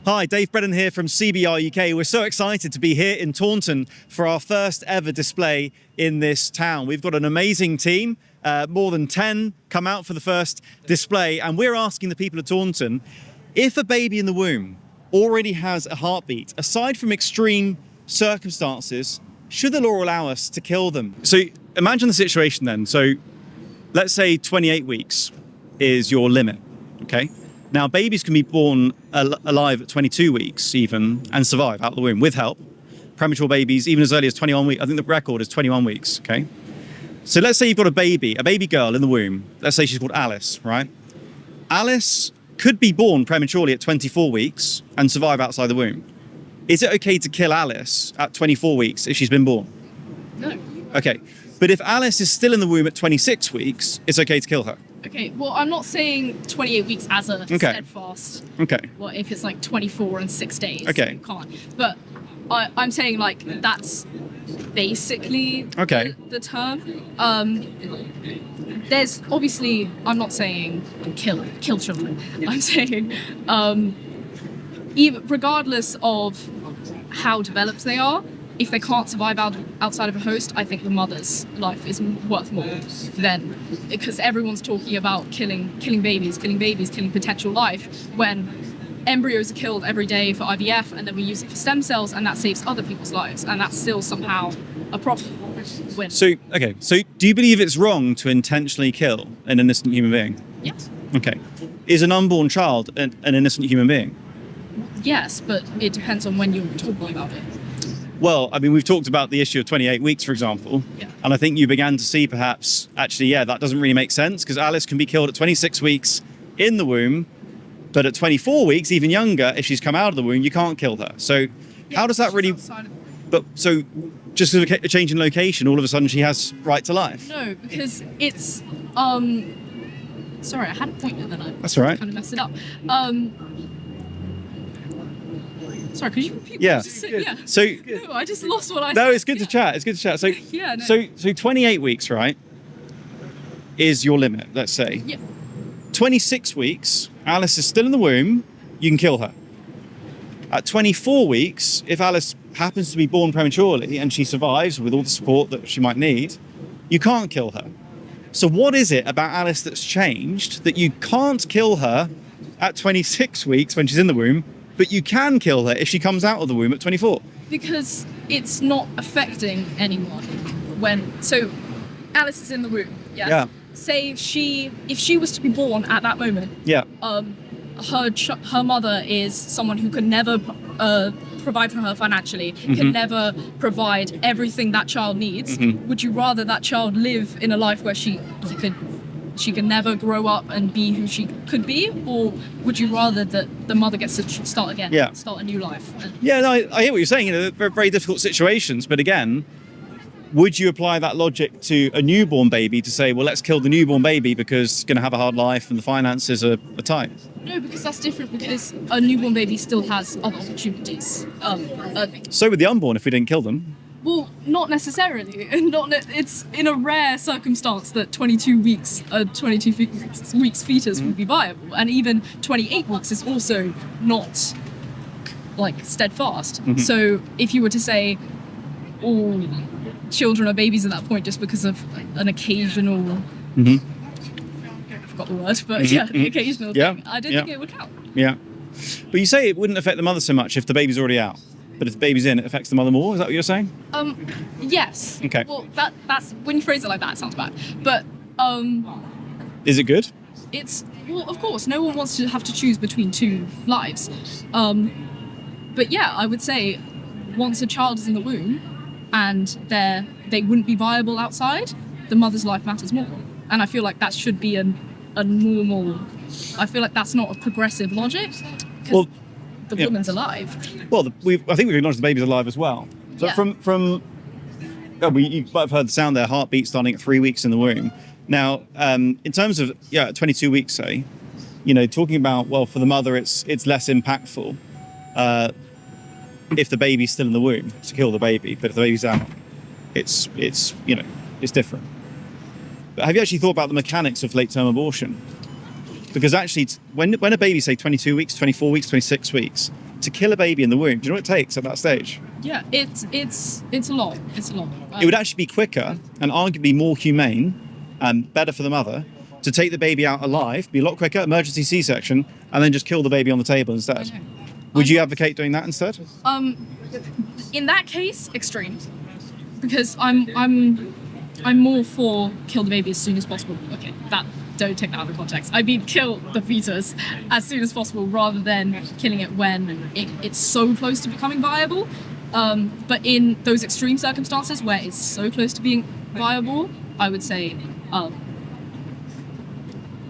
Hi, Dave Brennan here from CBR UK. We're so excited to be here in Taunton for our first ever display in this town. We've got an amazing team, more than 10 come out for the first display, and we're asking the people of Taunton, if a baby in the womb already has a heartbeat, aside from extreme circumstances, should the law allow us to kill them? So imagine the situation then. So let's say 28 weeks is your limit, okay? Now, babies can be born alive at 22 weeks even and survive out of the womb with help. Premature babies, even as early as 21 weeks, I think the record is 21 weeks, okay? So let's say you've got a baby girl in the womb. Let's say she's called Alice, right? Alice could be born prematurely at 24 weeks and survive outside the womb. Is it okay to kill Alice at 24 weeks if she's been born? No. Okay, but if Alice is still in the womb at 26 weeks, it's okay to kill her. Okay, well, I'm not saying 28 weeks as a steadfast. Okay. Well, if it's like 24 and 6 days, okay, you can't. But I'm saying like that's basically the term. There's obviously, I'm not saying kill children. I'm saying even regardless of how developed they are, if they can't survive outside of a host, I think the mother's life is worth more than, because everyone's talking about killing babies, killing potential life, when embryos are killed every day for IVF, and then we use it for stem cells, and that saves other people's lives, and that's still somehow a problem. So do you believe it's wrong to intentionally kill an innocent human being? Yes. Okay. Is an unborn child an innocent human being? Yes, but it depends on when you're talking about it. Well, I mean, we've talked about the issue of 28 weeks, for example, and I think you began to see perhaps, actually, that doesn't really make sense, because Alice can be killed at 26 weeks in the womb, but at 24 weeks, even younger, if she's come out of the womb, you can't kill her. So how does that really... But so just a change in location, all of a sudden she has right to life? No, because it's... Sorry, I had a point and then I That's all right. kind of messed it up. Sorry, could you repeat what you just said? Yeah. So, no, I just lost what I said. No, it's good to chat. It's good to chat. So, so 28 weeks, right, is your limit, let's say. Yeah. 26 weeks, Alice is still in the womb, you can kill her. At 24 weeks, if Alice happens to be born prematurely and she survives with all the support that she might need, you can't kill her. So what is it about Alice that's changed that you can't kill her at 26 weeks when she's in the womb, but you can kill her if she comes out of the womb at 24? Because it's not affecting anyone so Alice is in the womb, yes? Yeah. Say if she was to be born at that moment, her mother is someone who could never provide for her financially, can never provide everything that child needs. Would you rather that child live in a life where she can never grow up and be who she could be, or would you rather that the mother gets to start again, start a new life? I hear what you're saying. They're very difficult situations, but again, would you apply that logic to a newborn baby to say, well, let's kill the newborn baby because it's going to have a hard life and the finances are tight? No, because that's different, because a newborn baby still has other opportunities. So with the unborn, if we didn't kill them? Well, not necessarily. It's in a rare circumstance that 22 weeks fetus would be viable, and even 28 weeks is also not like steadfast. So if you were to say all children are babies at that point just because of an occasional, I forgot the word, but the occasional thing, I don't think it would count. Yeah, but you say it wouldn't affect the mother so much if the baby's already out. But if the baby's in, it affects the mother more? Is that what you're saying? Yes. Okay. Well, that's when you phrase it like that, it sounds bad. But is it good? Well, of course, no one wants to have to choose between two lives. But yeah, I would say once a child is in the womb and they wouldn't be viable outside, the mother's life matters more. And I feel like that should be a normal. I feel like that's not a progressive logic. Well. The woman's alive. Well, I think we've acknowledged the baby's alive as well. So you might have heard the sound there, heartbeat starting at 3 weeks in the womb. Now, in terms of 22 weeks, say, talking about, well, for the mother, it's less impactful if the baby's still in the womb to kill the baby, but if the baby's out, it's different. But have you actually thought about the mechanics of late-term abortion? Because actually, when a baby's, say, 22 weeks, 24 weeks, 26 weeks, to kill a baby in the womb, do you know what it takes at that stage? Yeah, it's a lot. It's a lot. It would actually be quicker and arguably more humane and better for the mother to take the baby out alive, be a lot quicker, emergency C-section, and then just kill the baby on the table instead. Okay. Would you advocate doing that instead? In that case, extreme, because I'm more for kill the baby as soon as possible. Okay, don't take that out of context. I mean, kill the fetus as soon as possible rather than killing it when it's so close to becoming viable. But in those extreme circumstances where it's so close to being viable, I would say,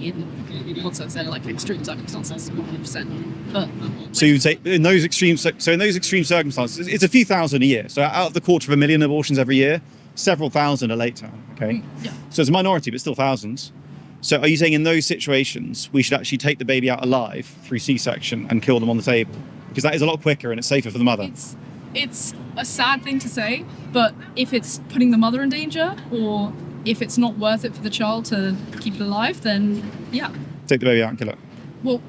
in what's that said, like extreme circumstances, 100%. But so you would say in those extreme circumstances, it's a few thousand a year. So out of the 250,000 abortions every year, several thousand are late term. Okay, yeah. So it's a minority, but still thousands. So are you saying in those situations we should actually take the baby out alive through C-section and kill them on the table? Because that is a lot quicker and it's safer for the mother. It's a sad thing to say, but if it's putting the mother in danger or if it's not worth it for the child to keep it alive, then yeah. Take the baby out and kill it. Well,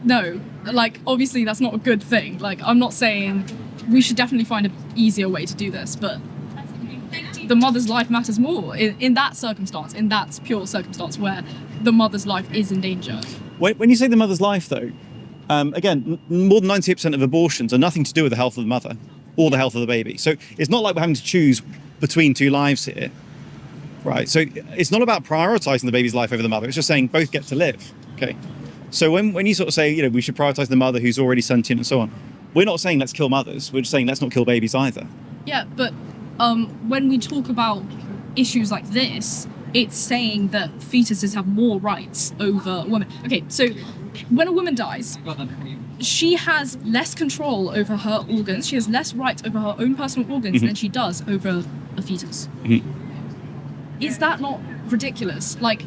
no. Like, obviously that's not a good thing. Like, I'm not saying we should definitely find an easier way to do this, but the mother's life matters more in that circumstance, in that pure circumstance where the mother's life is in danger. When you say the mother's life, though, again, more than 98% of abortions are nothing to do with the health of the mother or the health of the baby. So it's not like we're having to choose between two lives here, right? So it's not about prioritising the baby's life over the mother. It's just saying both get to live, okay? So when you sort of say, you know, we should prioritise the mother who's already sentient and so on, we're not saying let's kill mothers. We're just saying let's not kill babies either. Yeah, but when we talk about issues like this, it's saying that fetuses have more rights over women. Okay, so when a woman dies, she has less control over her organs. She has less rights over her own personal organs than she does over a fetus. Is that not ridiculous? Like,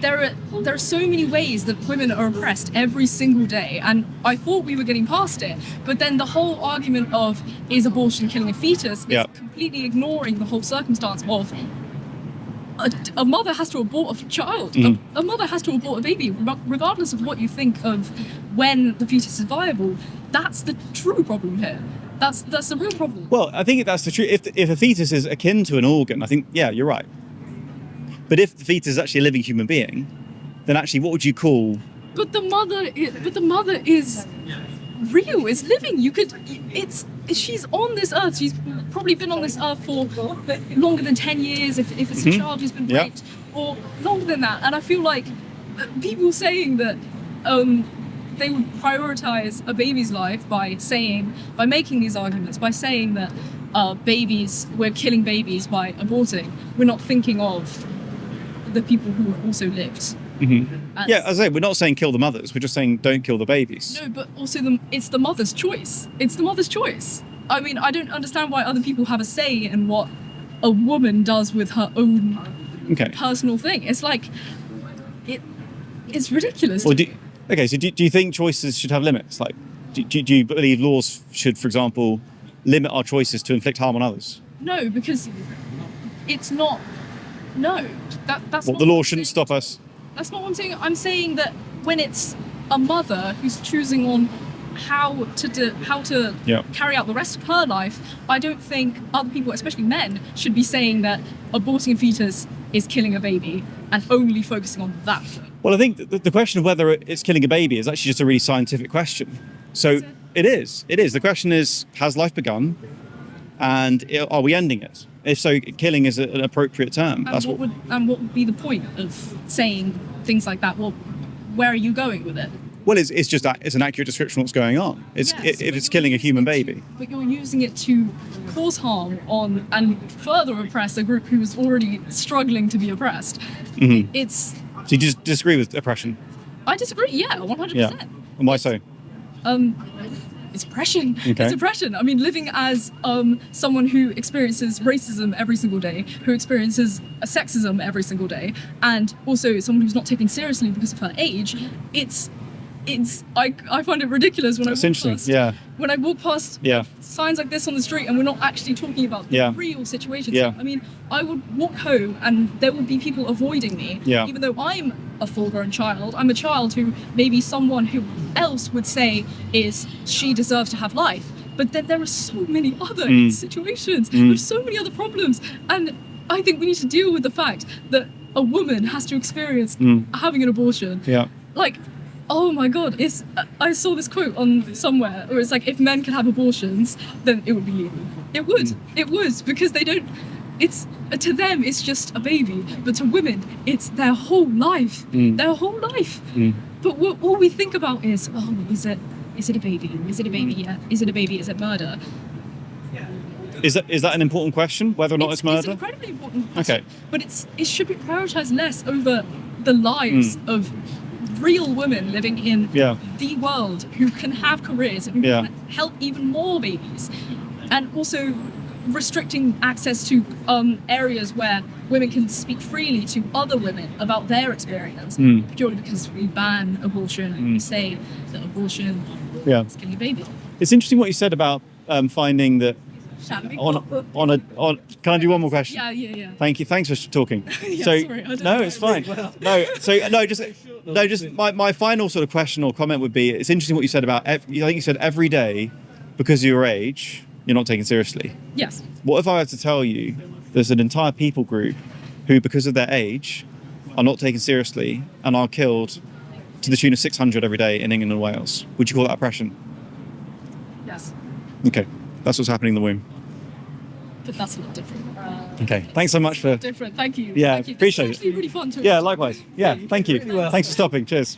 there are so many ways that women are oppressed every single day, and I thought we were getting past it, but then the whole argument of is abortion killing a fetus is completely ignoring the whole circumstance of a mother has to abort a child. A mother has to abort a baby, regardless of what you think of when the fetus is viable. That's the true problem here. That's the real problem. Well, I think that's the truth. If a fetus is akin to an organ, I think, yeah, you're right. But if the fetus is actually a living human being, then actually what would you call... But the mother is real, is living. She's on this earth. She's probably been on this earth for longer than 10 years if it's a child who's been raped, or longer than that. And I feel like people saying that they would prioritize a baby's life by making these arguments, by saying that we're killing babies by aborting, we're not thinking of the people who have also lived. Yeah, as I say, we're not saying kill the mothers, we're just saying don't kill the babies. No, but also it's the mother's choice. It's the mother's choice. I mean, I don't understand why other people have a say in what a woman does with her own personal thing. It's like, it's ridiculous. Well, do you think choices should have limits? Like, do you believe laws should, for example, limit our choices to inflict harm on others? No, because it's not. No, that's. Well, the law shouldn't stop us. That's not what I'm saying. I'm saying that when it's a mother who's choosing on how to carry out the rest of her life, I don't think other people, especially men, should be saying that aborting a fetus is killing a baby and only focusing on that. Well, I think the question of whether it's killing a baby is actually just a really scientific question. So it is. The question is, has life begun? And are we ending it? If so, killing is an appropriate term. And what would be the point of saying things like that? Well, where are you going with it? Well, it's an accurate description of what's going on. If it's killing a human baby. But you're using it to cause harm on and further oppress a group who's already struggling to be oppressed. So you just disagree with oppression? I disagree, yeah, 100%. Yeah. And why so? It's oppression. Okay. It's oppression. I mean, living as someone who experiences racism every single day, who experiences sexism every single day, and also someone who's not taken seriously because of her age, it's I find it ridiculous when It's I walk interesting. past. Yeah. When I walk past Yeah. signs like this on the street and we're not actually talking about the Yeah. real situations. Yeah. I mean, I would walk home and there would be people avoiding me. Yeah. Even though I'm a full-grown child, I'm a child who maybe someone who else would say she deserves to have life. But then there are so many other situations. There's so many other problems. And I think we need to deal with the fact that a woman has to experience having an abortion. Yeah. Like, oh my God, I saw this quote on somewhere where it's like, if men could have abortions, then it would be legal. It would. It would, because they don't, to them, it's just a baby. But to women, it's their whole life. Their whole life. But all we think about is, oh, is it a baby? Is it a baby? Yeah. Is it a baby? Is it murder? Is that an important question, whether or not it's murder? It's incredibly important question, Okay. but it should be prioritised less over the lives of real women living in the world who can have careers and who can help even more babies, and also restricting access to areas where women can speak freely to other women about their experience, purely because we ban abortion and we say that abortion is killing a baby. It's interesting what you said about finding that on a can I do one more question? Yeah. Thank you. Thanks for talking. Yeah, So sorry, I don't no, know. it's fine. Just my final sort of question or comment would be: it's interesting what you said about. I think you said every day, because of your age, you're not taken seriously. Yes. What if I had to tell you there's an entire people group who, because of their age, are not taken seriously and are killed to the tune of 600 every day in England and Wales? Would you call that oppression? Yes. Okay, that's what's happening in the womb. But that's a lot different. Okay, thanks so much for. Different. Thank you. Yeah, Thank you. appreciate It's actually really fun to. Yeah, likewise. Yeah, thank you. Thanks for stopping. Cheers.